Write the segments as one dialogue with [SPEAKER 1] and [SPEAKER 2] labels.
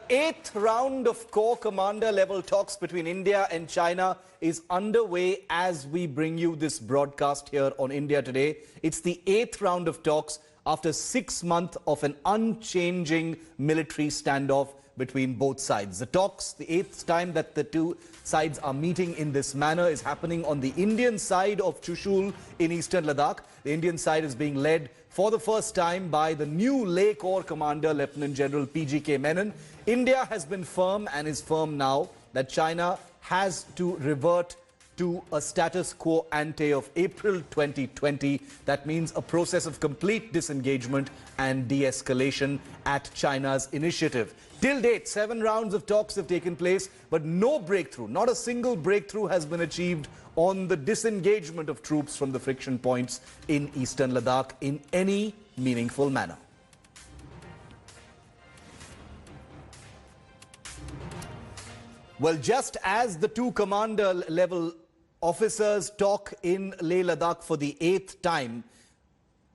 [SPEAKER 1] Eighth round of core commander level talks between India and China is underway as we bring you this broadcast here on India Today. It's the eighth round of talks after 6 months of an unchanging military standoff between both sides. The talks, the eighth time that the two sides are meeting in this manner, is happening on the Indian side of Chushul in eastern Ladakh. The Indian side is being led for the first time by the new Leh Corps Commander, Lieutenant General PGK Menon. India has been firm and is firm now that China has to revert to a status quo ante of April 2020. That means a process of complete disengagement and de-escalation at China's initiative. Till date, 7 rounds of talks have taken place, but no breakthrough, not a single breakthrough has been achieved on the disengagement of troops from the friction points in eastern Ladakh in any meaningful manner. Well, just as the two commander-level officers talk in Leh Ladakh for the 8th time,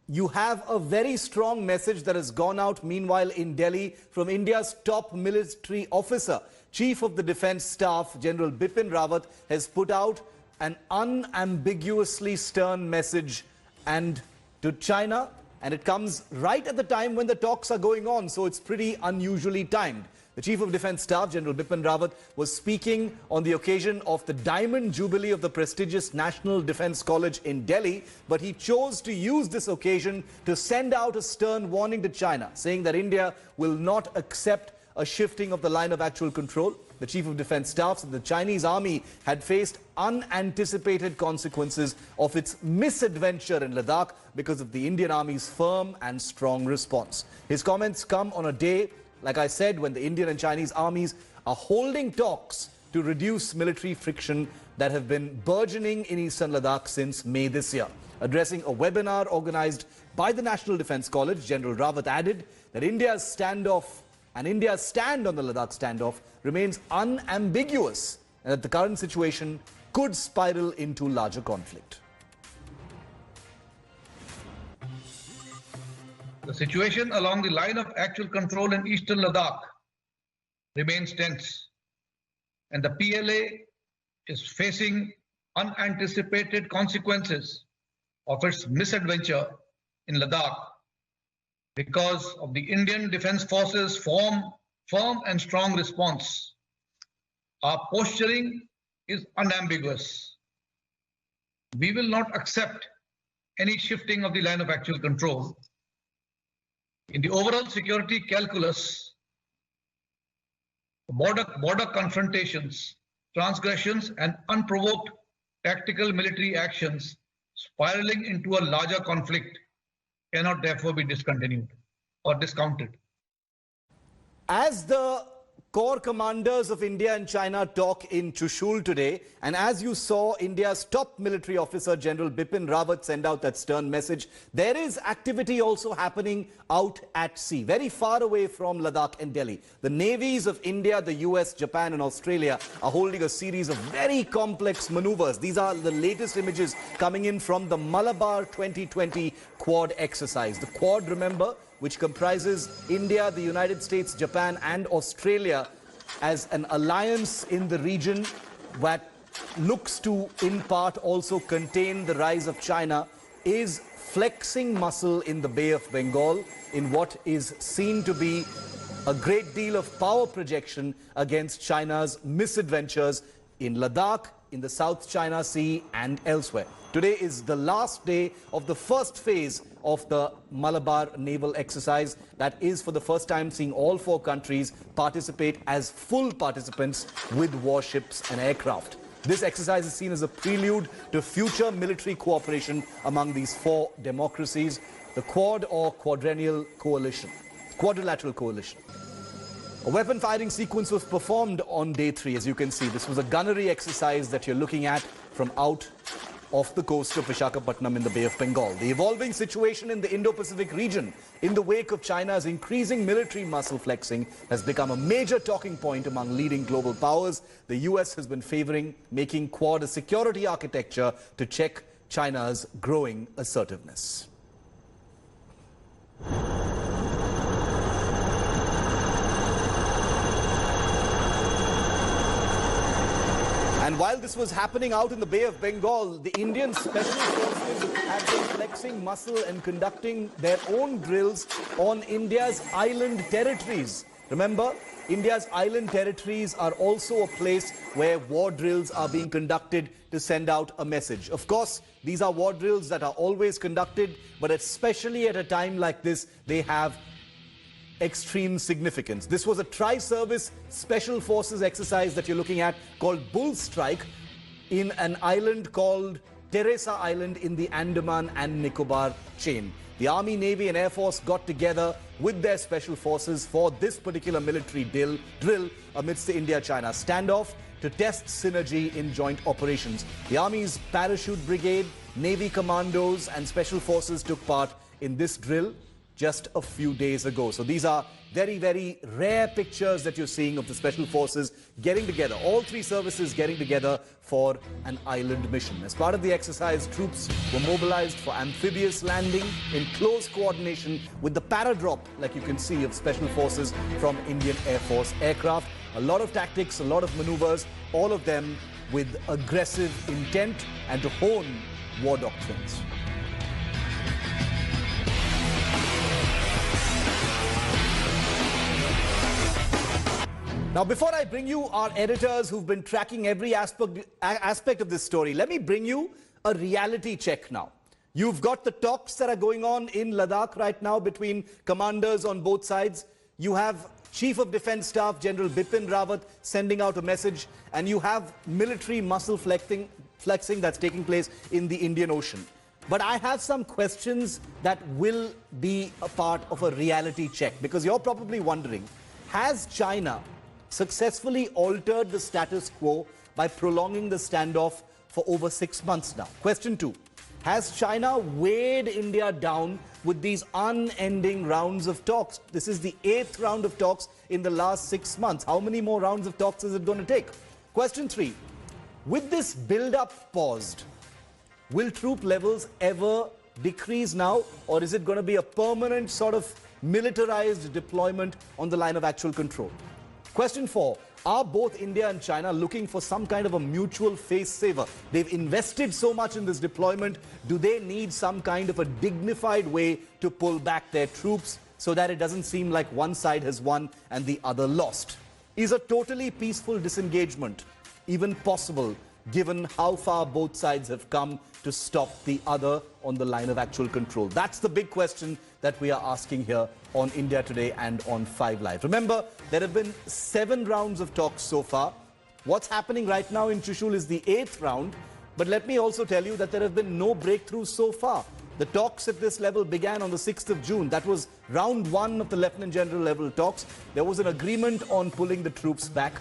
[SPEAKER 1] you have a very strong message that has gone out meanwhile in Delhi from India's top military officer. Chief of the Defence Staff, General Bipin Rawat, has put out an unambiguously stern message to China, and it comes right at the time when the talks are going on, so it's pretty unusually timed. The Chief of Defence Staff, General Bipin Rawat, was speaking on the occasion of the Diamond Jubilee of the prestigious National Defence College in Delhi, but he chose to use this occasion to send out a stern warning to China, saying that India will not accept a shifting of the line of actual control. The Chief of Defence Staff said the Chinese army had faced unanticipated consequences of its misadventure in Ladakh because of the Indian Army's firm and strong response. His comments come on a day, like I said, when the Indian and Chinese armies are holding talks to reduce military friction that have been burgeoning in eastern Ladakh since May this year. Addressing a webinar organized by the National Defence College, General Rawat added that India's standoff and India's stand on the Ladakh standoff remains unambiguous and that the current situation could spiral into larger conflict.
[SPEAKER 2] The situation along the line of actual control in eastern Ladakh remains tense, and the PLA is facing unanticipated consequences of its misadventure in Ladakh because of the Indian Defence Forces' firm and strong response. Our posturing is unambiguous. We will not accept any shifting of the line of actual control. In the overall security calculus, border confrontations, transgressions and unprovoked tactical military actions spiraling into a larger conflict cannot therefore be discontinued or discounted.
[SPEAKER 1] As the Corps commanders of India and China talk in Chushul today, and as you saw India's top military officer General Bipin Rawat send out that stern message, there is activity also happening out at sea, very far away from Ladakh and Delhi. The navies of India, the US, Japan and Australia are holding a series of very complex maneuvers. These are the latest images coming in from the Malabar 2020 Quad exercise. The Quad, remember, which comprises India, the United States, Japan and Australia as an alliance in the region that looks to, in part, also contain the rise of China, is flexing muscle in the Bay of Bengal in what is seen to be a great deal of power projection against China's misadventures in Ladakh, in the South China Sea and elsewhere. Today is the last day of the first phase of the Malabar naval exercise. That is for the first time seeing all 4 countries participate as full participants with warships and aircraft. This exercise is seen as a prelude to future military cooperation among these 4 democracies, the Quad or Quadrennial Coalition, Quadrilateral Coalition. A weapon firing sequence was performed on day 3, as you can see. This was a gunnery exercise that you're looking at from out off the coast of Visakhapatnam in the Bay of Bengal. The evolving situation in the Indo-Pacific region in the wake of China's increasing military muscle flexing has become a major talking point among leading global powers. The US has been favoring making Quad a security architecture to check China's growing assertiveness. And while this was happening out in the Bay of Bengal, the Indian Special Forces have been flexing muscle and conducting their own drills on India's island territories. Remember, India's island territories are also a place where war drills are being conducted to send out a message. Of course, these are war drills that are always conducted, but especially at a time like this, they have extreme significance. This was a tri-service special forces exercise that you're looking at called Bull Strike in an island called Teresa Island in the Andaman and Nicobar chain. The Army, Navy and Air Force got together with their special forces for this particular military drill amidst the India-China standoff to test synergy in joint operations. The Army's parachute brigade, Navy commandos and special forces took part in this drill just a few days ago. So these are very, very rare pictures that you're seeing of the special forces getting together, all three services getting together for an island mission. As part of the exercise, troops were mobilized for amphibious landing in close coordination with the paradrop, like you can see, of special forces from Indian Air Force aircraft. A lot of tactics, a lot of maneuvers, all of them with aggressive intent and to hone war doctrines. Now, before I bring you our editors who've been tracking every aspect of this story, let me bring you a reality check now. You've got the talks that are going on in Ladakh right now between commanders on both sides. You have Chief of Defence Staff General Bipin Rawat sending out a message, and you have military muscle flexing that's taking place in the Indian Ocean. But I have some questions that will be a part of a reality check, because you're probably wondering, has China successfully altered the status quo by prolonging the standoff for over 6 months now? Question 2. Has China weighed India down with these unending rounds of talks? This is the 8th round of talks in the last 6 months. How many more rounds of talks is it going to take? Question 3. With this build-up paused, will troop levels ever decrease now, or is it going to be a permanent sort of militarized deployment on the line of actual control? Question 4. Are both India and China looking for some kind of a mutual face saver? They've invested so much in this deployment. Do they need some kind of a dignified way to pull back their troops so that it doesn't seem like one side has won and the other lost? Is a totally peaceful disengagement even possible, given how far both sides have come to stop the other on the line of actual control? That's the big question that we are asking here on India Today and on 5 Live. Remember, there have been 7 rounds of talks so far. What's happening right now in Chushul is the 8th round. But let me also tell you that there have been no breakthroughs so far. The talks at this level began on the 6th of June. That was round 1 of the Lieutenant General level talks. There was an agreement on pulling the troops back.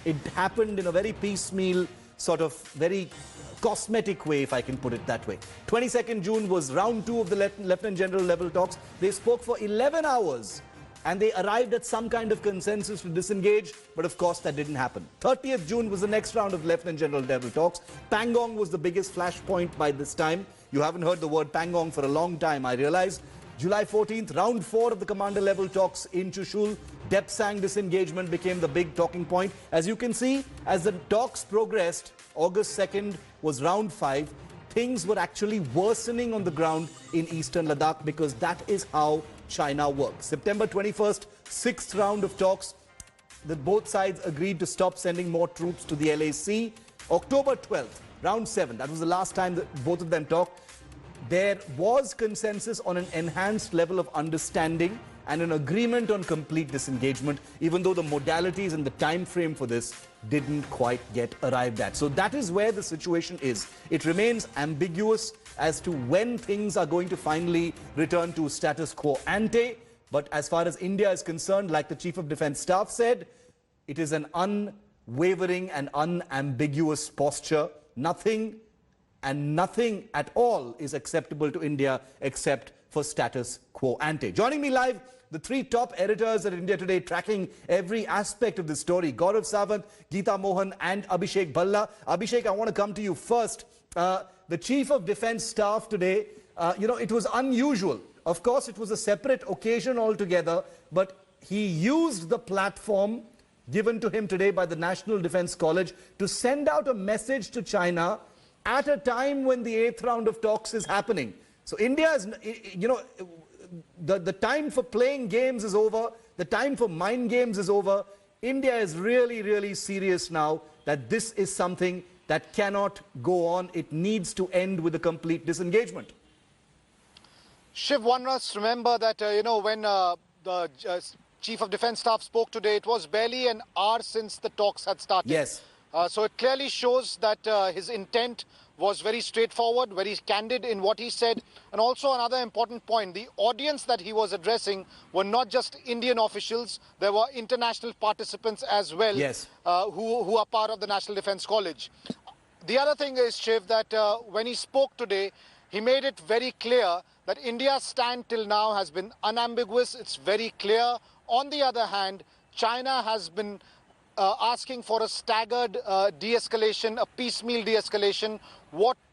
[SPEAKER 1] It happened in a very piecemeal, sort of very cosmetic way, if I can put it that way. 22nd June was round 2 of the Lieutenant General level talks. They spoke for 11 hours and they arrived at some kind of consensus to disengage, but of course that didn't happen. 30th June was the next round of Lieutenant General level talks. Pangong was the biggest flashpoint by this time. You haven't heard the word Pangong for a long time, I realized. July 14th, round 4 of the commander level talks in Chushul. Depsang disengagement became the big talking point. As you can see, as the talks progressed, August 2nd was round 5. Things were actually worsening on the ground in eastern Ladakh, because that is how China works. September 21st, 6th round of talks. Both sides agreed to stop sending more troops to the LAC. October 12th, round 7. That was the last time that both of them talked. There was consensus on an enhanced level of understanding and an agreement on complete disengagement, even though the modalities and the time frame for this didn't quite get arrived at. So that is where the situation is. It remains ambiguous as to when things are going to finally return to status quo ante. But as far as India is concerned, like the Chief of Defence Staff said, it is an unwavering and unambiguous posture. Nothing at all is acceptable to India except for status quo ante. Joining me live, the 3 top editors at India Today, tracking every aspect of this story: Gaurav Sawant, Geeta Mohan and Abhishek Bhalla. Abhishek, I want to come to you first. The Chief of Defence Staff today, it was unusual. Of course, it was a separate occasion altogether, but he used the platform given to him today by the National Defence College to send out a message to China at a time when the 8th round of talks is happening. So India is, the time for playing games is over. The time for mind games is over. India is really, really serious now that this is something that cannot go on. It needs to end with a complete disengagement.
[SPEAKER 3] Shiv, one must remember that, when the Chief of Defence Staff spoke today, it was barely an hour since the talks had started.
[SPEAKER 1] Yes.
[SPEAKER 3] So it clearly shows that his intent was very straightforward, very candid in what he said. And also another important point, the audience that he was addressing were not just Indian officials, there were international participants as well,
[SPEAKER 1] yes,
[SPEAKER 3] who are part of the National Defence College. The other thing is, Shiv, that when he spoke today, he made it very clear that India's stand till now has been unambiguous. It's very clear. On the other hand, China has been asking for a staggered de-escalation, a piecemeal de-escalation.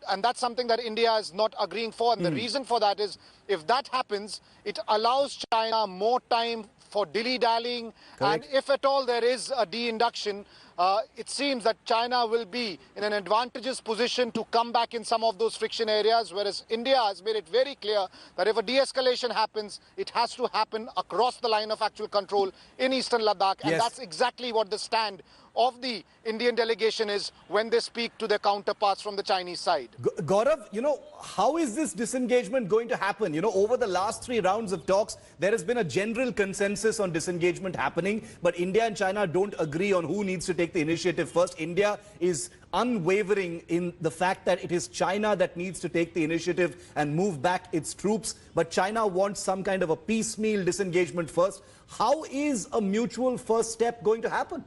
[SPEAKER 3] And that's something that India is not agreeing for. And the reason for that is, if that happens, it allows China more time for dilly-dallying. And if at all there is a de-induction, it seems that China will be in an advantageous position to come back in some of those friction areas, whereas India has made it very clear that if a de-escalation happens, it has to happen across the line of actual control in eastern Ladakh. And that's exactly what the stand of the Indian delegation is when they speak to their counterparts from the Chinese side.
[SPEAKER 1] Gaurav, how is this disengagement going to happen? Over the last 3 rounds of talks, there has been a general consensus on disengagement happening, but India and China don't agree on who needs to take the initiative first. India is unwavering in the fact that it is China that needs to take the initiative and move back its troops, but China wants some kind of a piecemeal disengagement first. How is a mutual first step going to happen?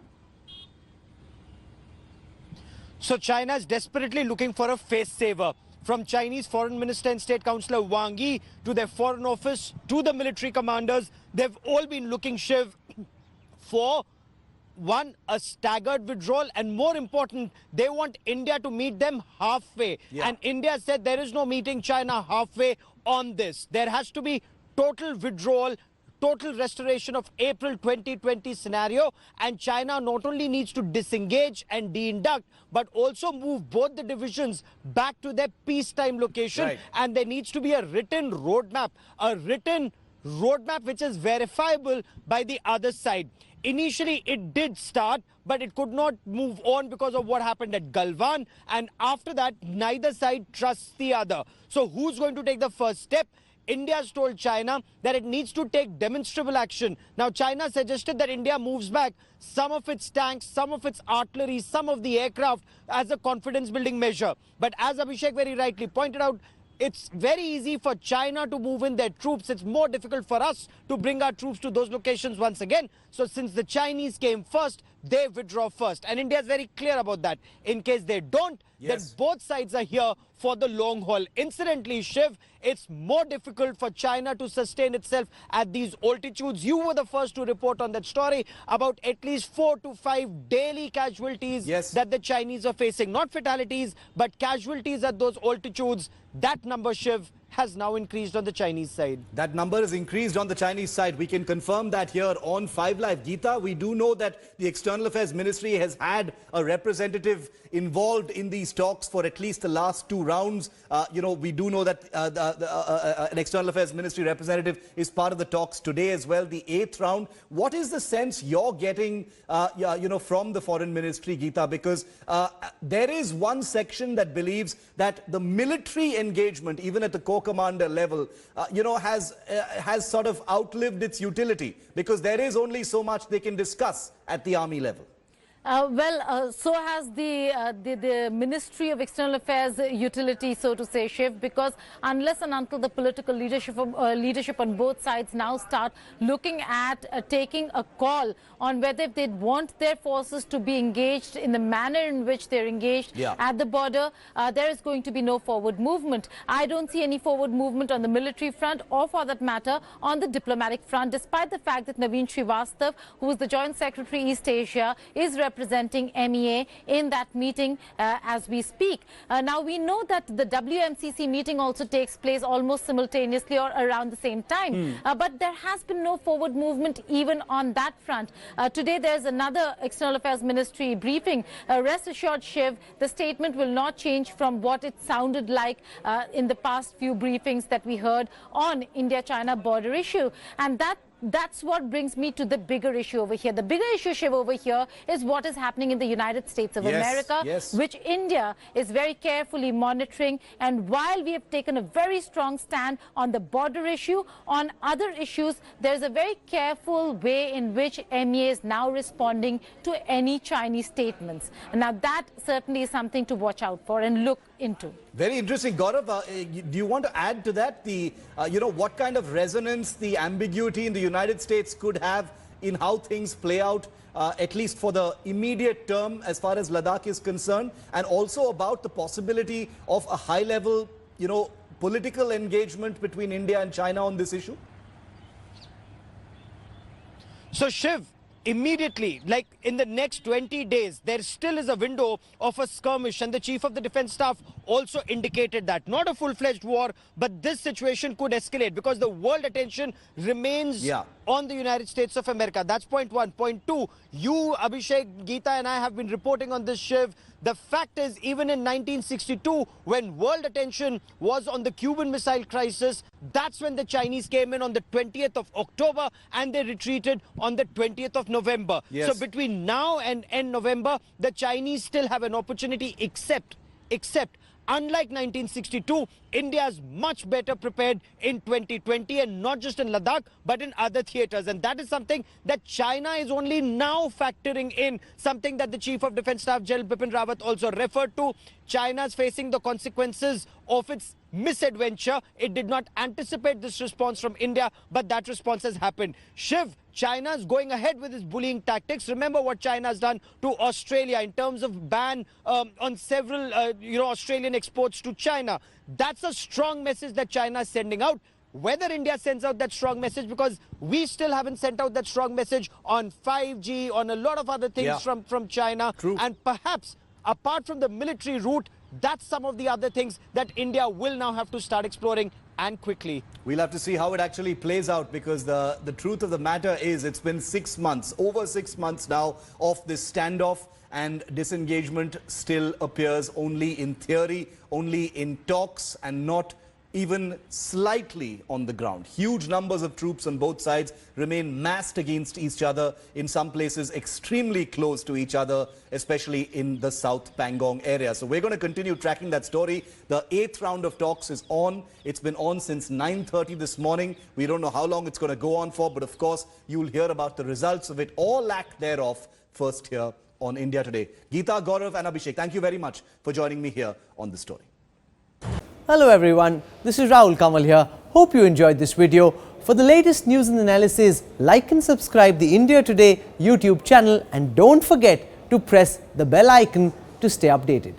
[SPEAKER 4] So China is desperately looking for a face saver. From Chinese Foreign Minister and State Councillor Wang Yi to their Foreign Office to the military commanders, they've all been looking, Shiv, for one, a staggered withdrawal, and more important, they want India to meet them halfway. And India said there is no meeting China halfway on this. There has to be total withdrawal, total restoration of April 2020 scenario, and China not only needs to disengage and de-induct, but also move both the divisions back to their peacetime location. And there needs to be a written roadmap which is verifiable by the other side. Initially, it did start, but it could not move on because of what happened at Galwan. And after that, neither side trusts the other. So who's going to take the first step? India has told China that it needs to take demonstrable action. Now, China suggested that India moves back some of its tanks, some of its artillery, some of the aircraft as a confidence-building measure. But as Abhishek very rightly pointed out, it's very easy for China to move in their troops. It's more difficult for us to bring our troops to those locations once again. So since the Chinese came first, they withdraw first. And India is very clear about that. In case they don't, then both sides are here for the long haul. Incidentally, Shiv, it's more difficult for China to sustain itself at these altitudes. You were the first to report on that story about at least 4 to 5 daily casualties that the Chinese are facing. Not fatalities, but casualties at those altitudes. That number, Shiv, has now increased on the Chinese side.
[SPEAKER 1] That number has increased on the Chinese side. We can confirm that here on 5 Live. Geeta, we do know that the External Affairs Ministry has had a representative involved in these talks for at least the last 2 rounds. We do know that an External Affairs Ministry representative is part of the talks today as well, the 8th round. What is the sense you're getting, from the Foreign Ministry, Geeta? Because there is one section that believes that the military engagement, even at the core commander level, has sort of outlived its utility, because there is only so much they can discuss at the army level.
[SPEAKER 5] So has the Ministry of External Affairs utility, so to say, Shiv, because unless and until the political leadership on both sides now start looking at taking a call on whether they want their forces to be engaged in the manner in which they're engaged at the border, there is going to be no forward movement. I don't see any forward movement on the military front, or for that matter on the diplomatic front, despite the fact that Naveen Srivastav, who is the Joint Secretary East Asia, is representing representing MEA in that meeting as we speak. Now, we know that the WMCC meeting also takes place almost simultaneously or around the same time. But there has been no forward movement even on that front. Today, there's another External Affairs Ministry briefing. Rest assured, Shiv, the statement will not change from what it sounded like in the past few briefings that we heard on India-China border issue. And that's what brings me to the bigger issue over here. The bigger issue, Shiv, over here is what is happening in the United States of America, which India is very carefully monitoring. And while we have taken a very strong stand on the border issue, on other issues, there's a very careful way in which MEA is now responding to any Chinese statements. And now that certainly is something to watch out for and look into.
[SPEAKER 1] Very interesting. Gaurav, do you want to add to that what kind of resonance the ambiguity in the United States could have in how things play out, at least for the immediate term as far as Ladakh is concerned, and also about the possibility of a high-level, political engagement between India and China on this issue?
[SPEAKER 4] So, Shiv, immediately, like in the next 20 days, there still is a window of a skirmish, and the Chief of the Defence Staff also indicated that. Not a full-fledged war, but this situation could escalate because the world attention remains on the United States of America. That's point one. Point two, you, Abhishek, Geeta and I have been reporting on this, Shiv. The fact is, even in 1962, when world attention was on the Cuban Missile Crisis, that's when the Chinese came in on the 20th of October and they retreated on the 20th of November. So between now and end November, the Chinese still have an opportunity, except unlike 1962, India is much better prepared in 2020, and not just in Ladakh, but in other theatres. And that is something that China is only now factoring in, something that the Chief of Defence Staff, General Bipin Rawat, also referred to. China is facing the consequences of its misadventure. It did not anticipate this response from India, but that response has happened. Shiv, China is going ahead with its bullying tactics. Remember what China has done to Australia in terms of ban on several, Australian exports to China. That's a strong message that China is sending out. Whether India sends out that strong message, because we still haven't sent out that strong message on 5G, on a lot of other things from China. And perhaps, apart from the military route, that's some of the other things that India will now have to start exploring, and quickly.
[SPEAKER 1] We'll have to see how it actually plays out, because the truth of the matter is it's been 6 months, over 6 months now, of this standoff, and disengagement still appears only in theory, only in talks, and not even slightly on the ground. Huge numbers of troops on both sides remain massed against each other, in some places extremely close to each other, especially in the South Pangong area. So we're going to continue tracking that story. The 8th round of talks is on. It's been on since 9:30 this morning. We don't know how long it's going to go on for, but of course, you'll hear about the results of it, or lack thereof, first here on India Today. Geeta, Gaurav and Abhishek, thank you very much for joining me here on this story.
[SPEAKER 6] Hello everyone, this is Rahul Kamal here. Hope you enjoyed this video. For the latest news and analysis, like and subscribe the India Today YouTube channel, and don't forget to press the bell icon to stay updated.